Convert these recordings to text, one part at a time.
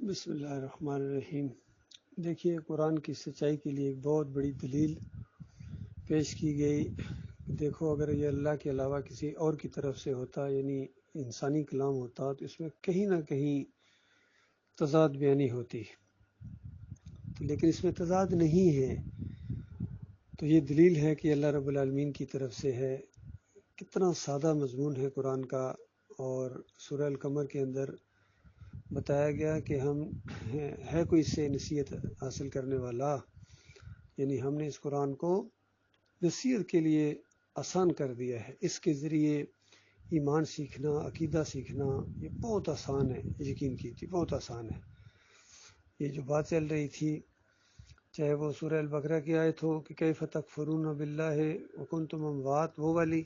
بسم اللہ الرحمن الرحیم۔ دیکھیے، قرآن کی سچائی کے لیے ایک بہت بڑی دلیل پیش کی گئی۔ دیکھو، اگر یہ اللہ کے علاوہ کسی اور کی طرف سے ہوتا، یعنی انسانی کلام ہوتا، تو اس میں کہیں نہ کہیں تضاد بیانی ہوتی، لیکن اس میں تضاد نہیں ہے۔ تو یہ دلیل ہے کہ اللہ رب العالمین کی طرف سے ہے۔ کتنا سادہ مضمون ہے قرآن کا، اور سورہ القمر کے اندر بتایا گیا کہ ہم ہے کوئی اس سے نصیحت حاصل کرنے والا، یعنی ہم نے اس قرآن کو نصیحت کے لیے آسان کر دیا ہے۔ اس کے ذریعے ایمان سیکھنا، عقیدہ سیکھنا، یہ بہت آسان ہے۔ یقین کیجیے، بہت آسان ہے۔ یہ جو بات چل رہی تھی، چاہے وہ سورہ البقرہ کی آیت ہو کہ کیف تکفرون باللہ وکنتم اموات، وہ والی،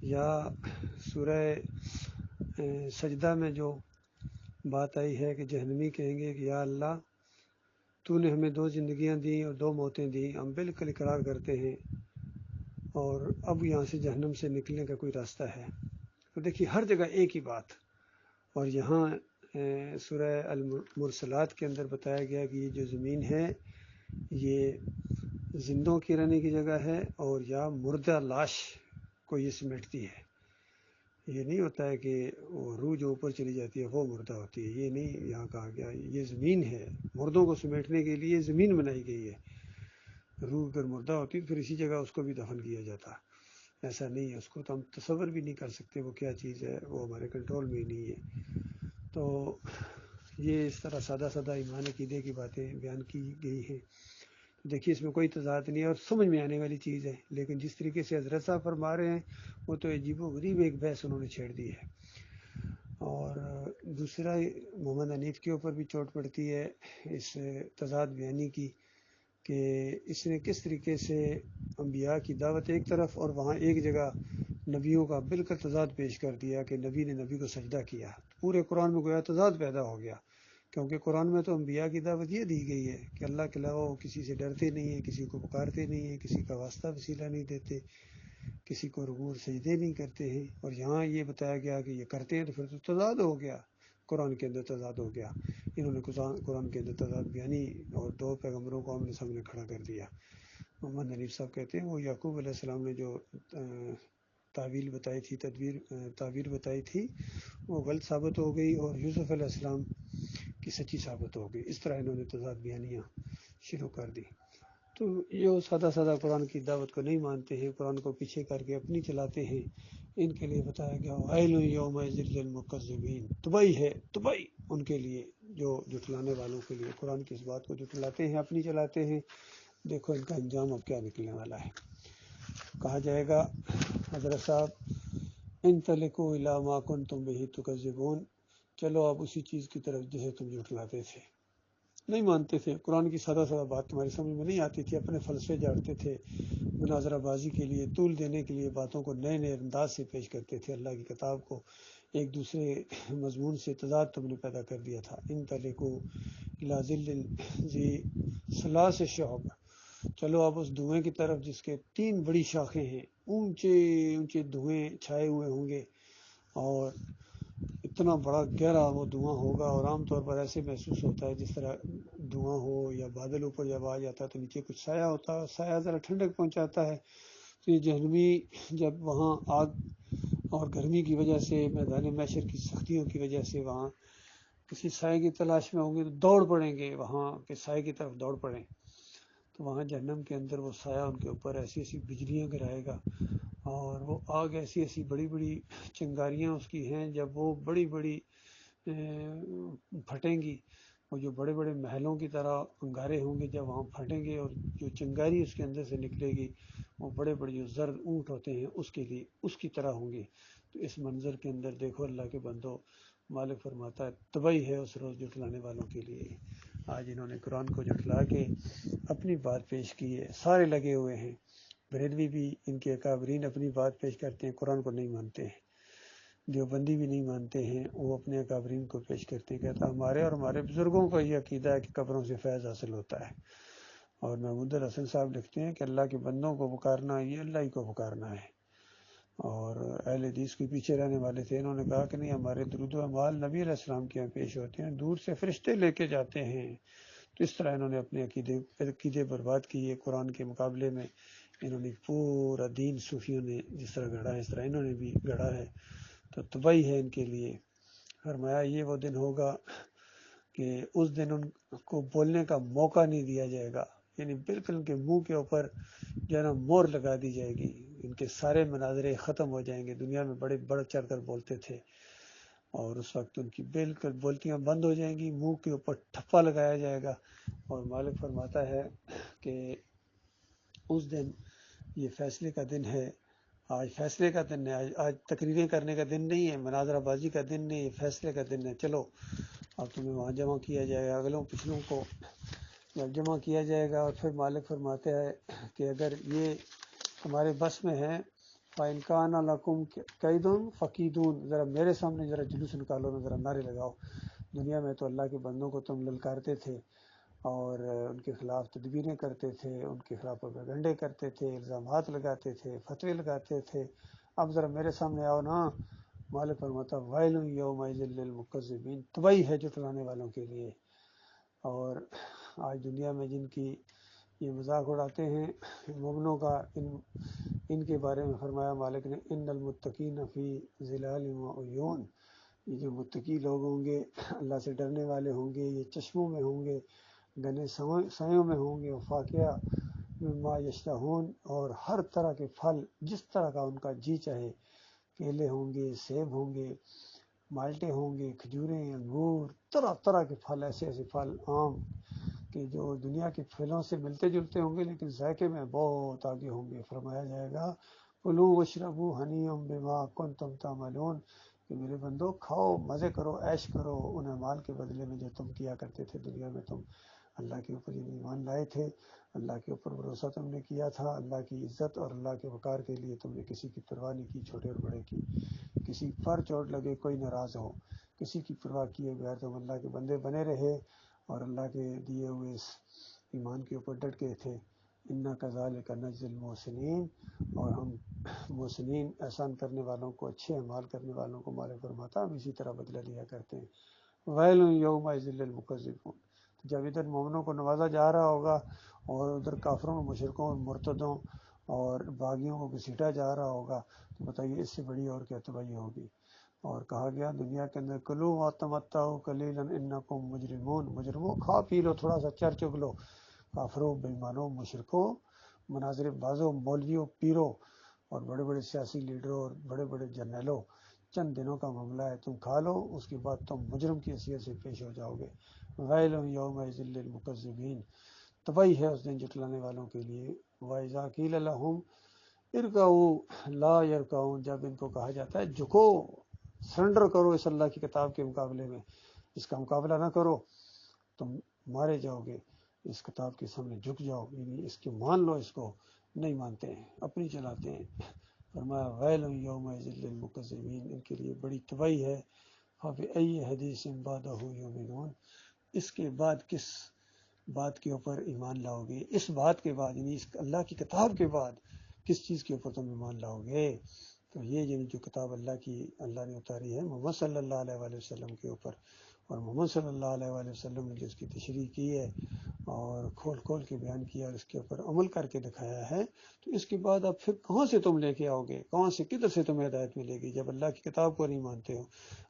یا سورہ سجدہ میں جو بات آئی ہے کہ جہنمی کہیں گے کہ یا اللہ، تو نے ہمیں 2 زندگیاں دیں اور 2 موتیں دیں، ہم بالکل اقرار کرتے ہیں، اور اب یہاں سے جہنم سے نکلنے کا کوئی راستہ ہے؟ تو دیکھیے، ہر جگہ ایک ہی بات۔ اور یہاں سورہ المرسلات کے اندر بتایا گیا کہ یہ جو زمین ہے، یہ زندوں کی رہنے کی جگہ ہے، اور یا مردہ لاش کو یہ سمیٹتی ہے۔ یہ نہیں ہوتا ہے کہ وہ روح جو اوپر چلی جاتی ہے وہ مردہ ہوتی ہے، یہ نہیں یہاں کہا گیا۔ یہ زمین ہے، مردوں کو سمیٹنے کے لیے زمین بنائی گئی ہے۔ روح اگر مردہ ہوتی تو پھر اسی جگہ اس کو بھی دفن کیا جاتا۔ ایسا نہیں ہے، اس کو تو ہم تصور بھی نہیں کر سکتے وہ کیا چیز ہے، وہ ہمارے کنٹرول میں ہی نہیں ہے۔ تو یہ اس طرح سادہ سادہ ایمان عقیدے کی باتیں بیان کی گئی ہیں۔ دیکھیے، اس میں کوئی تضاد نہیں ہے اور سمجھ میں آنے والی چیز ہے، لیکن جس طریقے سے حضرت صاحب فرما رہے ہیں وہ تو عجیب و غریب ایک بحث انہوں نے چھیڑ دی ہے۔ اور دوسرا، محمد حنیف کے اوپر بھی چوٹ پڑتی ہے اس تضاد بیانی کی، کہ اس نے کس طریقے سے انبیاء کی دعوت ایک طرف، اور وہاں ایک جگہ نبیوں کا بالکل تضاد پیش کر دیا کہ نبی نے نبی کو سجدہ کیا۔ پورے قرآن میں گویا تضاد پیدا ہو گیا، کیونکہ قرآن میں تو انبیاء کی دعوت یہ دی گئی ہے کہ اللہ کے علاوہ وہ کسی سے ڈرتے نہیں ہیں، کسی کو پکارتے نہیں ہیں، کسی کا واسطہ وسیلہ نہیں دیتے، کسی کو رکوع اور سجدے نہیں کرتے ہیں۔ اور یہاں یہ بتایا گیا کہ یہ کرتے ہیں، تو پھر تو تضاد ہو گیا، قرآن کے اندر تضاد ہو گیا۔ انہوں نے قرآن کے اندر تضاد بیانی اور 2 پیغمبروں کو ہم نے سامنے کھڑا کر دیا۔ محمد حنیف صاحب کہتے ہیں وہ یعقوب علیہ السلام نے جو تعویل بتائی تھی، تعبیر بتائی تھی، وہ غلط ثابت ہو گئی، اور یوسف علیہ السلام کی سچی ثابت ہو گئی۔ اس طرح انہوں نے تضاد بیانیاں شروع کر دی۔ تو یہ سادہ سادہ قرآن کی دعوت کو نہیں مانتے ہیں، قرآن کو پیچھے کر کے اپنی چلاتے ہیں، ان کے لیے بتایا گیا وَيْلٌ يَوْمَئِذٍ لِّلْمُكَذِّبِينَ، تباہی ہے، تباہی ان کے لیے جو جھٹلانے والوں کے لیے، قرآن کی اس بات کو جھٹلاتے ہیں، اپنی چلاتے ہیں۔ دیکھو ان کا انجام اب کیا نکلنے والا ہے۔ کہا جائے گا حضرت صاحب انطلقوا الی ما کنتم بہ تکذبون، چلو اب اسی چیز کی طرف جسے تم جھٹلاتے تھے، نہیں مانتے تھے۔ قرآن کی سادہ سادہ بات تمہاری سمجھ میں نہیں آتی تھی، اپنے فلسفے جاڑتے تھے، مناظرہ بازی کے لیے، طول دینے کے لیے باتوں کو نئے نئے انداز سے پیش کرتے تھے۔ اللہ کی کتاب کو ایک دوسرے مضمون سے تضاد تم نے پیدا کر دیا تھا۔ انطلقوا الی ظل ذی ثلاث شعب، چلو اب اس دھوئیں کی طرف جس کے 3 بڑی شاخیں ہیں، اونچے اونچے دھوئیں چھائے ہوئے ہوں گے، اور اتنا بڑا گہرا وہ دھواں ہوگا، اور عام طور پر ایسے محسوس ہوتا ہے جس طرح دھواں ہو یا بادل اوپر جب آ جاتا ہے تو نیچے کچھ سایہ ہوتا ہے، سایہ ذرا ٹھنڈک پہنچاتا ہے۔ تو یہ جہنمی جب وہاں آگ اور گرمی کی وجہ سے، میدان محشر کی سختیوں کی وجہ سے وہاں کسی سائے کی تلاش میں ہوں گے تو دوڑ پڑیں گے، وہاں کے سائے کی طرف دوڑ پڑیں، تو وہاں جہنم کے اندر وہ سایہ ان کے اوپر ایسی ایسی بجلیاں گرائے گا، اور وہ آگ ایسی ایسی بڑی بڑی چنگاریاں اس کی ہیں، جب وہ بڑی بڑی پھٹیں گی، وہ جو بڑے بڑے محلوں کی طرح انگارے ہوں گے، جب وہاں پھٹیں گے اور جو چنگاری اس کے اندر سے نکلے گی، وہ بڑے بڑے جو زرد اونٹ ہوتے ہیں اس کے لیے اس کی طرح ہوں گے۔ تو اس منظر کے اندر دیکھو اللہ کے بندو، مالک فرماتا ہے تباہی ہے اس روز جھٹلانے والوں کے لیے۔ آج انہوں نے قرآن کو جھٹلا کے اپنی بات پیش کی ہے، سارے لگے ہوئے ہیں، بریلوی بھی ان کے اکابرین اپنی بات پیش کرتے ہیں، قرآن کو نہیں مانتے ہیں، دیوبندی بھی نہیں مانتے ہیں، وہ اپنے اکابرین کو پیش کرتے ہیں، کہتا ہمارے اور ہمارے بزرگوں کا یہ عقیدہ ہے کہ قبروں سے فیض حاصل ہوتا ہے۔ اور محمود الحسن صاحب لکھتے ہیں کہ اللہ کے بندوں کو پکارنا یہ اللہ ہی کو پکارنا ہے۔ اور اہل حدیث کے پیچھے رہنے والے تھے، انہوں نے کہا کہ نہیں، ہمارے درود و اعمال نبی علیہ السلام کے یہاں پیش ہوتے ہیں، دور سے فرشتے لے کے جاتے ہیں۔ تو اس طرح انہوں نے اپنے عقیدے برباد کیے۔ قرآن کے مقابلے میں انہوں نے پورا دین صوفیوں نے جس طرح گھڑا ہے اس طرح انہوں نے بھی گھڑا ہے، تو تباہی ہے ان کے لیے۔ فرمایا یہ وہ دن ہوگا کہ اس دن ان کو بولنے کا موقع نہیں دیا جائے گا، یعنی بالکل ان کے منہ کے اوپر جو ہے نا مور لگا دی جائے گی، ان کے سارے مناظرے ختم ہو جائیں گے۔ دنیا میں بڑے بڑھ چڑھ کر بولتے تھے، اور اس وقت ان کی بالکل بولتیاں بند ہو جائیں گی، منہ کے اوپر ٹھپا لگایا جائے گا۔ اور مالک فرماتا ہے کہ اس دن یہ فیصلے کا دن ہے، آج فیصلے کا دن ہے، آج تقریریں کرنے کا دن نہیں ہے، مناظرہ بازی کا دن نہیں ہے، فیصلے کا دن ہے۔ چلو اب تمہیں وہاں جمع کیا جائے گا، اگلوں پچھلوں کو جب جمع کیا جائے گا۔ اور پھر مالک فرماتے ہیں کہ اگر یہ تمہارے بس میں ہے، فَإِنْ كَانَ لَكُمْ كَيْدٌ فَكِيدُونِ، ذرا میرے سامنے ذرا جلوس نکالو نا، ذرا نعرے لگاؤ۔ دنیا میں تو اللہ کے بندوں کو تم للکارتے تھے اور ان کے خلاف تدبیریں کرتے تھے، ان کے خلاف پروپیگنڈے کرتے تھے، الزامات لگاتے تھے، فتوے لگاتے تھے، اب ذرا میرے سامنے آؤ نا۔ مالک فرماتا وَيْلٌ يَوْمَئِذٍ لِّلْمُكَذِّبِينَ، تباہی ہے جھٹلانے والوں کے لیے۔ اور آج دنیا میں جن کی یہ مذاق اڑاتے ہیں مومنوں کا، ان کے بارے میں فرمایا مالک نے ان المتقین فی ظلال وعیون، یہ جو متقی لوگ ہوں گے، اللہ سے ڈرنے والے ہوں گے، یہ چشموں میں ہوں گے، گنے سایوں میں ہوں گے، فاقیہ مما یشتہون، اور ہر طرح کے پھل جس طرح کا ان کا جی چاہے، کیلے ہوں گے، سیب ہوں گے، مالٹے ہوں گے، کھجوریں، انگور، طرح طرح کے پھل، ایسے ایسے پھل، آم کہ جو دنیا کے پھلوں سے ملتے جلتے ہوں گے لیکن ذائقے میں بہت آگے ہوں گے۔ فرمایا جائے گا کلوا واشربوا ہنیئا بما کنتم تعملون، کہ میرے بندو کھاؤ، مزے کرو، عیش کرو ان اعمال کے بدلے میں جو تم کیا کرتے تھے دنیا میں۔ تم اللہ کے اوپر ایمان لائے تھے، اللہ کے اوپر بھروسہ تم نے کیا تھا، اللہ کی عزت اور اللہ کے وقار کے لیے تم نے کسی کی پرواہ نہیں کی، چھوٹے اور بڑے کی، کسی پر چوٹ لگے کوئی ناراض ہو، کسی کی پرواہ کیے بغیر تم اللہ کے بندے بنے رہے اور اللہ کے دیے ہوئے اس ایمان کے اوپر ڈٹ گئے تھے۔ انا کذالک نجزی المحسنین، اور ہم محسنین احسان کرنے والوں کو، اچھے اعمال کرنے والوں کو مالک فرماتا ہم اسی طرح بدلہ دیا کرتے ہیں۔ ویل یومئذ للمکذبین، جب ادھر مومنوں کو نوازا جا رہا ہوگا اور ادھر کافروں، مشرکوں اور مرتدوں اور باغیوں کو گھسیٹا جا رہا ہوگا، تو بتائیے اس سے بڑی اور کیا تباہی ہوگی۔ اور کہا گیا دنیا کے اندر کلو وتمتعوا قلیلا انکم مجرمون، مجرموں کھا پی لو، تھوڑا سا چر چگ لو، کافروں، بے ایمانوں، مشرکوں، مناظر بازوں، مولویوں، پیروں اور بڑے بڑے سیاسی لیڈروں اور بڑے بڑے جرنیلوں، چند دنوں کا معاملہ ہے، تم کھا لو، اس کے بعد تم مجرم کی حیثیت سے پیش ہو جاؤ گے۔ ویل یومئذ للمکذبین، تباہی ہے اس دن جھٹلانے والوں کے لیے۔ وَإِذَا قِيلَ لَهُمْ ارکعوا لا یرکعون، جب ان کو کہا جاتا ہے جھکو، سرنڈر کرو اس اللہ کی کتاب کے مقابلے میں، اس کا مقابلہ نہ کرو، تم مارے جاؤ گے، اس کتاب کے سامنے جھک جاؤ، یعنی اس کے مان لو، اس کو نہیں مانتے ہیں، اپنی چلاتے ہیں۔ فرمایا ویل یومئذ للمکذبین، ان کے لیے بڑی تباہی ہے۔ فبأی حدیث بعدہ یؤمنون، اس کے بعد کس بات کے اوپر ایمان لاؤ گے، اس بات کے بعد، یعنی اس اللہ کی کتاب کے بعد کس چیز کے اوپر تم ایمان لاؤ گے؟ تو یہ یعنی جو کتاب اللہ نے اتاری ہے محمد صلی اللہ علیہ وآلہ وسلم کے اوپر، اور محمد صلی اللہ علیہ وآلہ وسلم نے جو اس کی تشریح کی ہے اور کھول کھول کے بیان کیا اور اس کے اوپر عمل کر کے دکھایا ہے، تو اس کے بعد اب پھر کہاں سے تم لے کے آؤ گے، کہاں سے کدھر سے تمہیں ہدایت ملے گی جب اللہ کی کتاب کو نہیں مانتے ہو،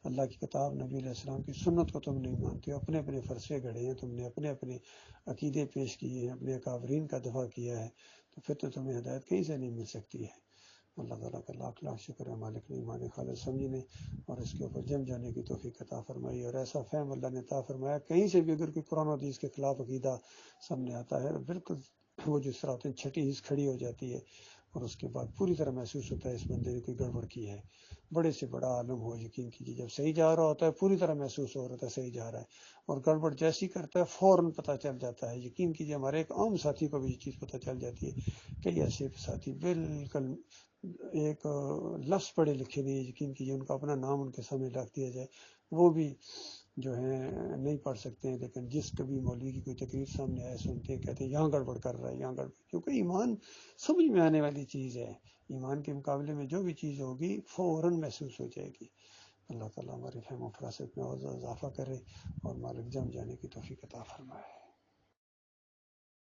اللہ کی کتاب نبی علیہ السلام کی سنت کو تم نہیں مانتے ہو، اپنے اپنے فرشے گھڑے ہیں، تم نے اپنے اپنے عقیدے پیش کیے ہیں، اپنے اکابرین کا دفاع کیا ہے، تو پھر تو تمہیں ہدایت کہیں سے نہیں مل سکتی ہے۔ اللہ تعالیٰ کا لاکھ لاکھ شکر ہے، مالک نے ایمان خالص سمجھنے اور اس کے اوپر جم جانے کی توفیق عطا فرمائی، اور ایسا فہم اللہ نے عطا فرمایا، کہیں سے بھی اگر کوئی قرآن و حدیث کے خلاف عقیدہ سامنے آتا ہے بالکل وہ جس طرح ہوتے ہیں چھٹی حص کھڑی ہو جاتی ہے، اور اس کے بعد پوری طرح محسوس ہوتا ہے اس بندے نے کوئی گڑبڑ کی ہے، بڑے سے بڑا عالم ہو، یقین کیجیے جب صحیح جا رہا ہوتا ہے پوری طرح محسوس ہو رہا ہے صحیح جا رہا ہے، اور گڑبڑ جیسی کرتا ہے فوراً پتہ چل جاتا ہے، یقین کیجیے ہمارے ایک عام ساتھی کو بھی یہ چیز پتہ چل جاتی ہے، کئی ایسے ساتھی بالکل ایک لفظ پڑھے لکھے نہیں، یقین کیجیے ان کا اپنا نام ان کے سامنے رکھ دیا جائے وہ بھی جو ہے نہیں پڑھ سکتے ہیں، لیکن جس کبھی مولوی کی کوئی تقریر سامنے آئے سنتے ہیں، کہتے ہیں یہاں گڑبڑ کر رہا ہے، یہاں گڑبڑ، کیونکہ ایمان سمجھ میں آنے والی چیز ہے، ایمان کے مقابلے میں جو بھی چیز ہوگی فوراً محسوس ہو جائے گی۔ اللہ تعالیٰ ہماری فہم و فراست میں اور اضافہ کرے اور مالک جم جانے کی توفیق عطا فرمائے۔